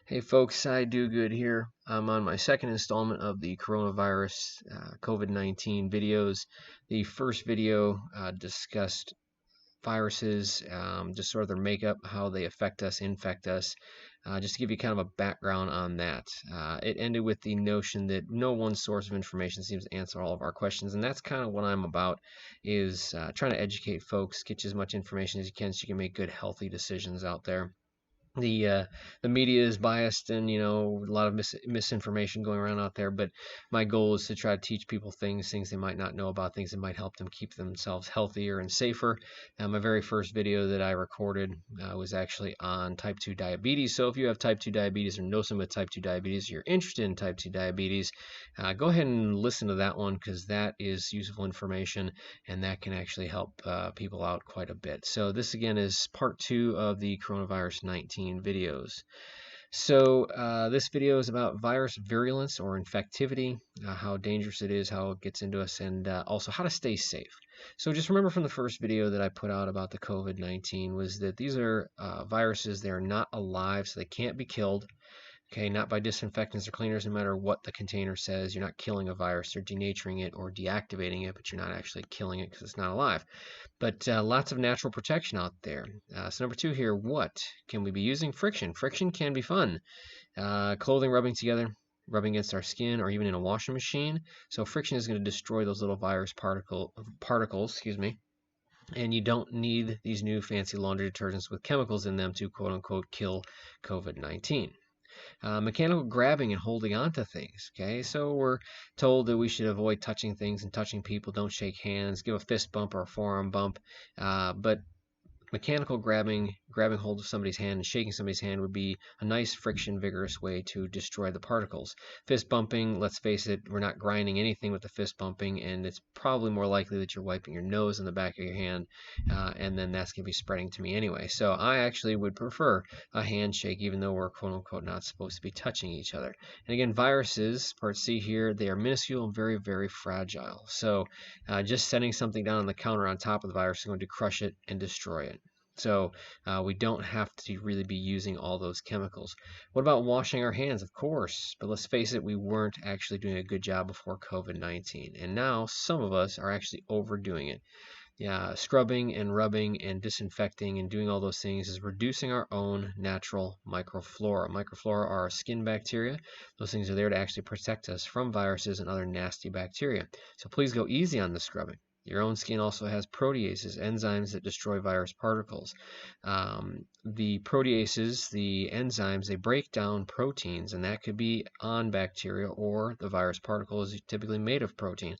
Hey folks, I do good here. I'm on my second installment of the coronavirus COVID-19 videos. The first video discussed viruses, just sort of their makeup, how they affect us, infect us. Just to give you kind of a background on that. It ended with the notion that no one source of information seems to answer all of our questions, and that's kind of what I'm about, is trying to educate folks, get you as much information as you can so you can make good, healthy decisions out there. The media is biased, and a lot of misinformation going around out there, but my goal is to try to teach people things they might not know about, things that might help them keep themselves healthier and safer. My very first video that I recorded was actually on type 2 diabetes. So if you have type 2 diabetes or know someone with type 2 diabetes, you're interested in type 2 diabetes, go ahead and listen to that one, because that is useful information and that can actually help people out quite a bit. So this again is part 2 of the coronavirus 19 videos. So this video is about virus virulence or infectivity, how dangerous it is, how it gets into us, and also how to stay safe. So just remember from the first video that I put out about the COVID-19 was that these are viruses. They are not alive, so they can't be killed. Okay, not by disinfectants or cleaners, no matter what the container says. You're not killing a virus or denaturing it or deactivating it, but you're not actually killing it because it's not alive. But lots of natural protection out there. So number 2 here, what can we be using? Friction. Friction can be fun. Clothing rubbing together, rubbing against our skin, or even in a washing machine. So friction is going to destroy those little virus particles, and you don't need these new fancy laundry detergents with chemicals in them to quote unquote kill COVID-19. Mechanical grabbing and holding on to things. Okay, so we're told that we should avoid touching things and touching people. Don't shake hands. Give a fist bump or a forearm bump. But mechanical grabbing hold of somebody's hand and shaking somebody's hand would be a nice friction vigorous way to destroy the particles. Fist bumping, let's face it, we're not grinding anything with the fist bumping, and it's probably more likely that you're wiping your nose in the back of your hand, and then that's going to be spreading to me anyway. So I actually would prefer a handshake, even though we're quote unquote not supposed to be touching each other. And again, viruses, part C here, they are minuscule and very, very fragile. So just setting something down on the counter on top of the virus is going to crush it and destroy it. So we don't have to really be using all those chemicals. What about washing our hands? Of course, but let's face it, we weren't actually doing a good job before COVID-19, and now some of us are actually overdoing it. Yeah, scrubbing and rubbing and disinfecting and doing all those things is reducing our own natural microflora. Microflora are our skin bacteria. Those things are there to actually protect us from viruses and other nasty bacteria. So please go easy on the scrubbing. Your own skin also has proteases, enzymes that destroy virus particles. The proteases, the enzymes, they break down proteins, and that could be on bacteria, or the virus particle is typically made of protein.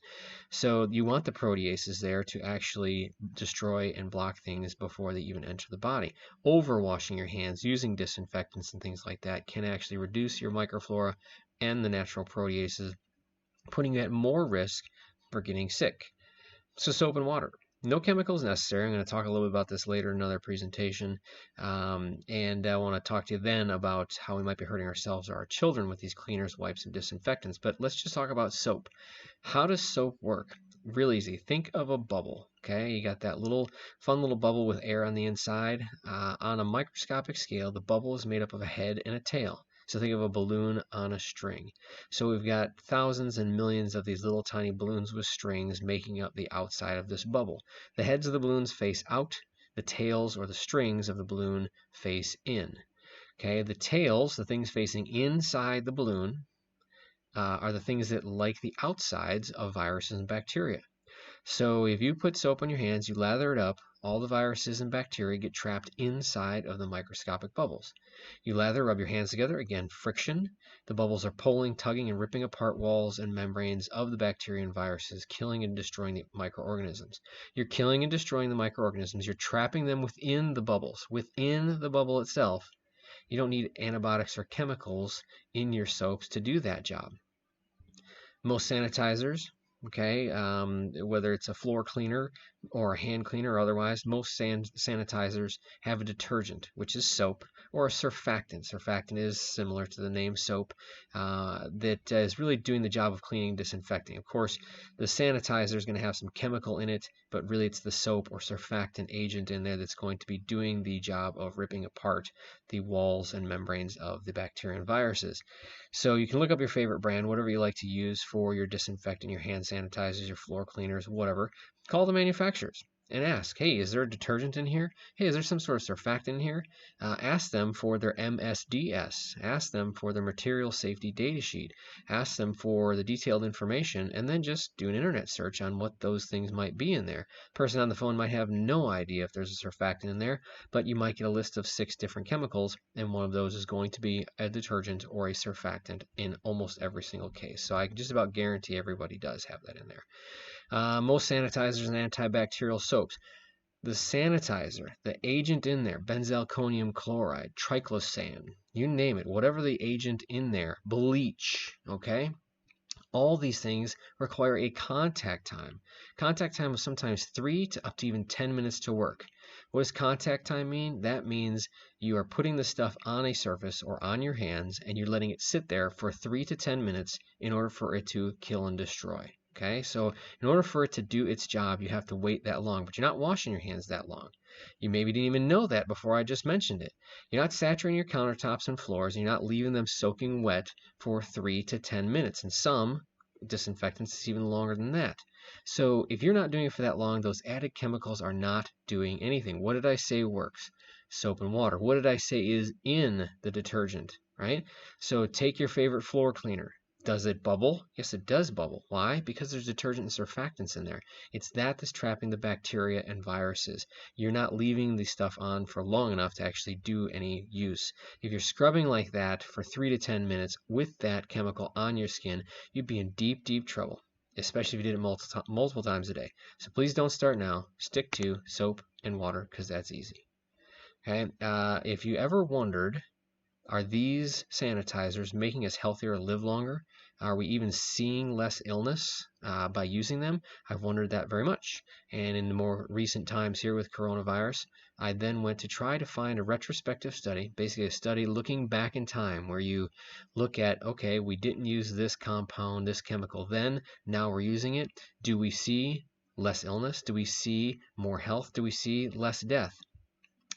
So you want the proteases there to actually destroy and block things before they even enter the body. Overwashing your hands using disinfectants and things like that can actually reduce your microflora and the natural proteases, putting you at more risk for getting sick. So soap and water. No chemicals necessary. I'm going to talk a little bit about this later in another presentation. And I want to talk to you then about how we might be hurting ourselves or our children with these cleaners, wipes, and disinfectants. But let's just talk about soap. How does soap work? Real easy. Think of a bubble. Okay, you got that fun little bubble with air on the inside. On a microscopic scale, the bubble is made up of a head and a tail. So think of a balloon on a string. So we've got thousands and millions of these little tiny balloons with strings making up the outside of this bubble. The heads of the balloons face out. The tails, or the strings of the balloon, face in. Okay, the tails, the things facing inside the balloon, are the things that like the outsides of viruses and bacteria. So if you put soap on your hands, you lather it up, all the viruses and bacteria get trapped inside of the microscopic bubbles. You lather, rub your hands together, again, friction. The bubbles are pulling, tugging, and ripping apart walls and membranes of the bacteria and viruses, killing and destroying the microorganisms. You're killing and destroying the microorganisms. You're trapping them within the bubbles, within the bubble itself. You don't need antibiotics or chemicals in your soaps to do that job. Most sanitizers, okay, whether it's a floor cleaner, or a hand cleaner or otherwise, most sanitizers have a detergent, which is soap, or a surfactant. Surfactant is similar to the name soap, that is really doing the job of cleaning, disinfecting. Of course, the sanitizer is going to have some chemical in it, but really it's the soap or surfactant agent in there that's going to be doing the job of ripping apart the walls and membranes of the bacteria and viruses. So you can look up your favorite brand, whatever you like to use for your disinfectant, your hand sanitizers, your floor cleaners, whatever. Call the manufacturers and ask, hey, is there a detergent in here? Hey, is there some sort of surfactant in here? Ask them for their MSDS. Ask them for their material safety data sheet. Ask them for the detailed information, and then just do an internet search on what those things might be in there. Person on the phone might have no idea if there's a surfactant in there, but you might get a list of 6 different chemicals, and one of those is going to be a detergent or a surfactant in almost every single case. So I can just about guarantee everybody does have that in there. Most sanitizers and antibacterial soaps. The sanitizer, the agent in there, benzalkonium chloride, triclosan, you name it, whatever the agent in there, bleach, okay? All these things require a contact time. Contact time is sometimes 3 to up to even 10 minutes to work. What does contact time mean? That means you are putting the stuff on a surface or on your hands, and you're letting it sit there for 3 to 10 minutes in order for it to kill and destroy. Okay, so in order for it to do its job, you have to wait that long, but you're not washing your hands that long. You maybe didn't even know that before I just mentioned it. You're not saturating your countertops and floors, and you're not leaving them soaking wet for 3 to 10 minutes. And some disinfectants is even longer than that. So if you're not doing it for that long, those added chemicals are not doing anything. What did I say works? Soap and water. What did I say is in the detergent, right? So take your favorite floor cleaner. Does it bubble? Yes, it does bubble. Why? Because there's detergent and surfactants in there. It's that's trapping the bacteria and viruses. You're not leaving the stuff on for long enough to actually do any use. If you're scrubbing like that for 3 to 10 minutes with that chemical on your skin, you'd be in deep, deep trouble, especially if you did it multiple times a day. So please don't start now. Stick to soap and water because that's easy. Okay. If you ever wondered, are these sanitizers making us healthier or live longer? Are we even seeing less illness by using them? I've wondered that very much. And in the more recent times here with coronavirus, I then went to try to find a retrospective study, basically a study looking back in time where you look at, okay, we didn't use this compound, this chemical then, now we're using it. Do we see less illness? Do we see more health? Do we see less death?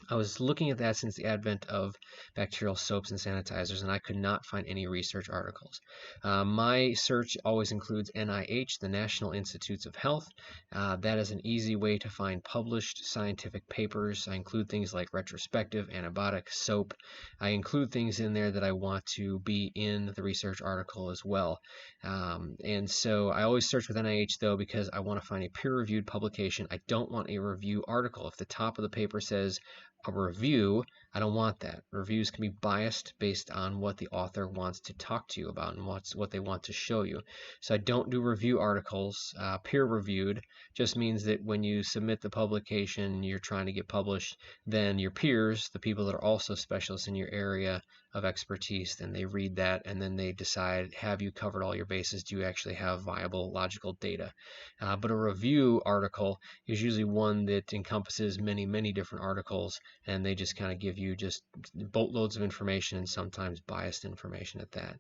I was looking at that since the advent of bacterial soaps and sanitizers, and I could not find any research articles. My search always includes NIH, the National Institutes of Health. That is an easy way to find published scientific papers. I include things like retrospective, antibiotic, soap. I include things in there that I want to be in the research article as well. And so I always search with NIH, though, because I want to find a peer-reviewed publication. I don't want a review article. If the top of the paper says a review, I don't want that. Reviews can be biased based on what the author wants to talk to you about and what they want to show you. So I don't do review articles. Peer-reviewed just means that when you submit the publication you're trying to get published, then your peers, the people that are also specialists in your area of expertise, then they read that and then they decide, have you covered all your bases? Do you actually have viable, logical data? But a review article is usually one that encompasses many, many different articles, and they just kind of give you just boatloads of information and sometimes biased information at that.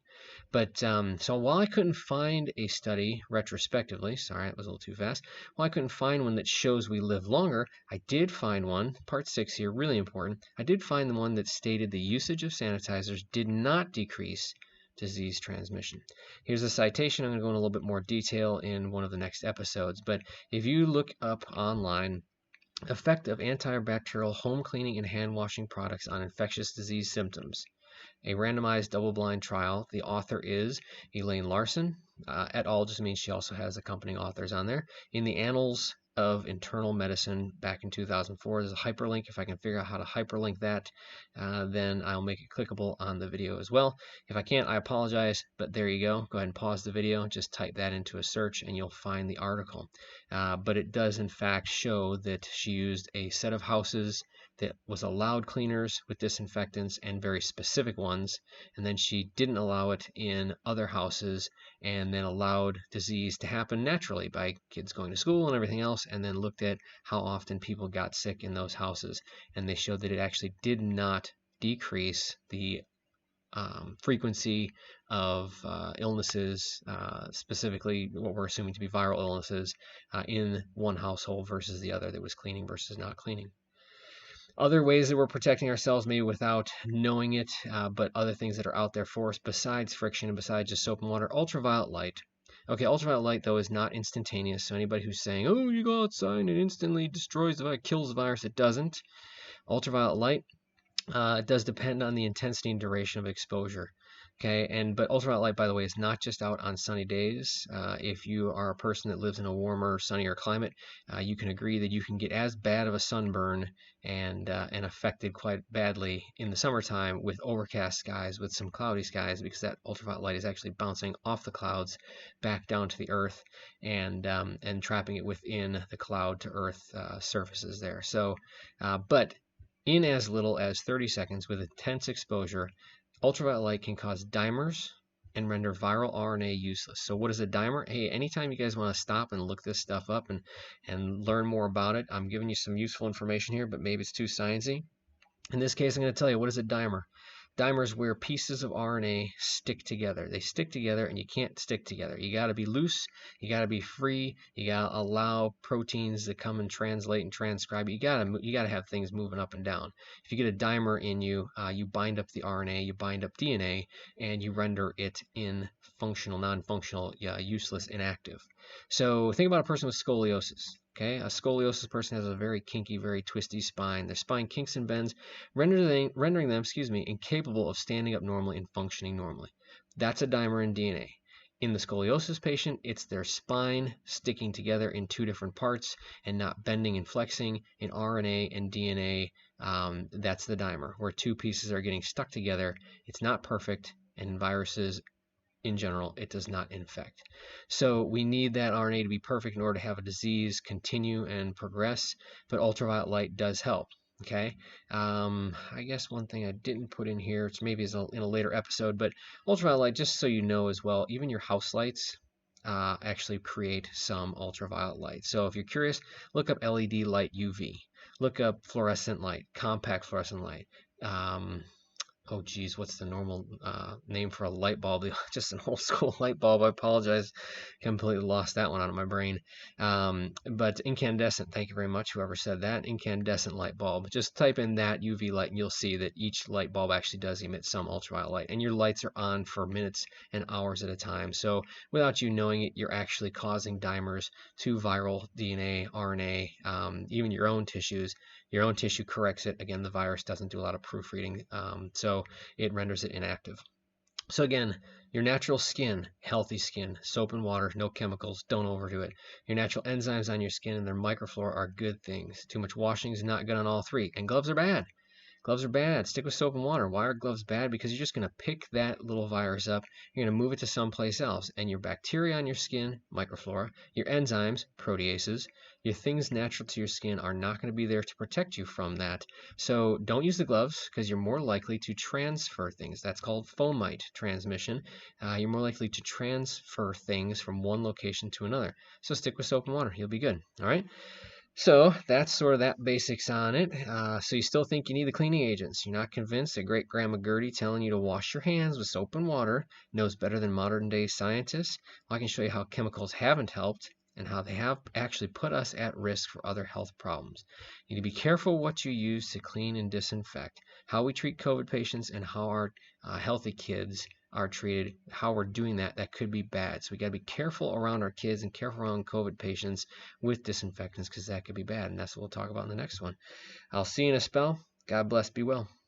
But so while I couldn't find a study retrospectively, sorry, it was a little too fast, while I couldn't find one that shows we live longer, I did find one, part 6 here, really important. I did find the one that stated the usage of sanitizers did not decrease disease transmission. Here's a citation. I'm going to go in a little bit more detail in one of the next episodes, but if you look up online, effect of antibacterial home cleaning and hand washing products on infectious disease symptoms, a randomized double-blind trial. The author is Elaine Larson. Et al. Just means she also has accompanying authors on there. In the Annals of Internal Medicine back in 2004. There's a hyperlink. If I can figure out how to hyperlink that, then I'll make it clickable on the video as well. If I can't, I apologize, but there you go. Go ahead and pause the video. Just type that into a search and you'll find the article. But it does in fact show that she used a set of houses that was allowed cleaners with disinfectants and very specific ones, and then she didn't allow it in other houses, and then allowed disease to happen naturally by kids going to school and everything else, and then looked at how often people got sick in those houses, and they showed that it actually did not decrease the frequency of illnesses, specifically what we're assuming to be viral illnesses, in one household versus the other that was cleaning versus not cleaning. Other ways that we're protecting ourselves, maybe without knowing it, but other things that are out there for us besides friction and besides just soap and water: ultraviolet light. Okay, ultraviolet light, though, is not instantaneous. So anybody who's saying, oh, you go outside and it instantly destroys the virus, kills the virus, it doesn't. Ultraviolet light, it does depend on the intensity and duration of exposure. Okay, but ultraviolet light, by the way, is not just out on sunny days. If you are a person that lives in a warmer, sunnier climate, you can agree that you can get as bad of a sunburn and affected quite badly in the summertime with overcast skies, with some cloudy skies, because that ultraviolet light is actually bouncing off the clouds back down to the earth and trapping it within the cloud to earth surfaces there. So, but in as little as 30 seconds with intense exposure, ultraviolet light can cause dimers and render viral RNA useless. So what is a dimer? Hey, anytime you guys want to stop and look this stuff up and learn more about it, I'm giving you some useful information here, but maybe it's too sciencey. In this case, I'm going to tell you, what is a dimer? Dimer is where pieces of RNA stick together. They stick together and you can't stick together. You got to be loose. You got to be free. You got to allow proteins to come and translate and transcribe. You got to have things moving up and down. If you get a dimer in you, you bind up the RNA, you bind up DNA, and you render it functional, non-functional, useless, inactive. So think about a person with scoliosis. Okay, a scoliosis person has a very kinky, very twisty spine. Their spine kinks and bends, rendering them, incapable of standing up normally and functioning normally. That's a dimer in DNA. In the scoliosis patient, it's their spine sticking together in two different parts and not bending and flexing. In RNA and DNA, that's the dimer, where two pieces are getting stuck together. It's not perfect, and in viruses, in general, it does not infect. So we need that RNA to be perfect in order to have a disease continue and progress, but ultraviolet light does help. Okay, I guess one thing I didn't put in here, which maybe is in a later episode, but ultraviolet light, just so you know as well, even your house lights actually create some ultraviolet light. So if you're curious, look up LED light UV. Look up fluorescent light, compact fluorescent light. Oh geez, what's the normal name for a light bulb? Just an old school light bulb. I apologize, completely lost that one out of my brain. But incandescent, thank you very much, whoever said that. Incandescent light bulb. Just type in that UV light and you'll see that each light bulb actually does emit some ultraviolet light. And your lights are on for minutes and hours at a time. So without you knowing it, you're actually causing dimers to viral DNA, RNA, even your own tissues. Your own tissue corrects it. Again, the virus doesn't do a lot of proofreading, so it renders it inactive. So again, your natural skin, healthy skin, soap and water, no chemicals, don't overdo it. Your natural enzymes on your skin and their microflora are good things. Too much washing is not good on all three. And gloves are bad. Gloves are bad. Stick with soap and water. Why are gloves bad? Because you're just going to pick that little virus up. You're going to move it to someplace else. And your bacteria on your skin, microflora, your enzymes, proteases, your things natural to your skin are not going to be there to protect you from that. So don't use the gloves because you're more likely to transfer things. That's called fomite transmission. You're more likely to transfer things from one location to another. So stick with soap and water. You'll be good. All right? So that's sort of that basics on it. So you still think you need the cleaning agents. You're not convinced that great Grandma Gertie telling you to wash your hands with soap and water knows better than modern day scientists? Well, I can show you how chemicals haven't helped and how they have actually put us at risk for other health problems. You need to be careful what you use to clean and disinfect, how we treat COVID patients, and how our healthy kids are treated, how we're doing that could be bad. So we got to be careful around our kids and careful around COVID patients with disinfectants because that could be bad. And that's what we'll talk about in the next one. I'll see you in a spell. God bless. Be well.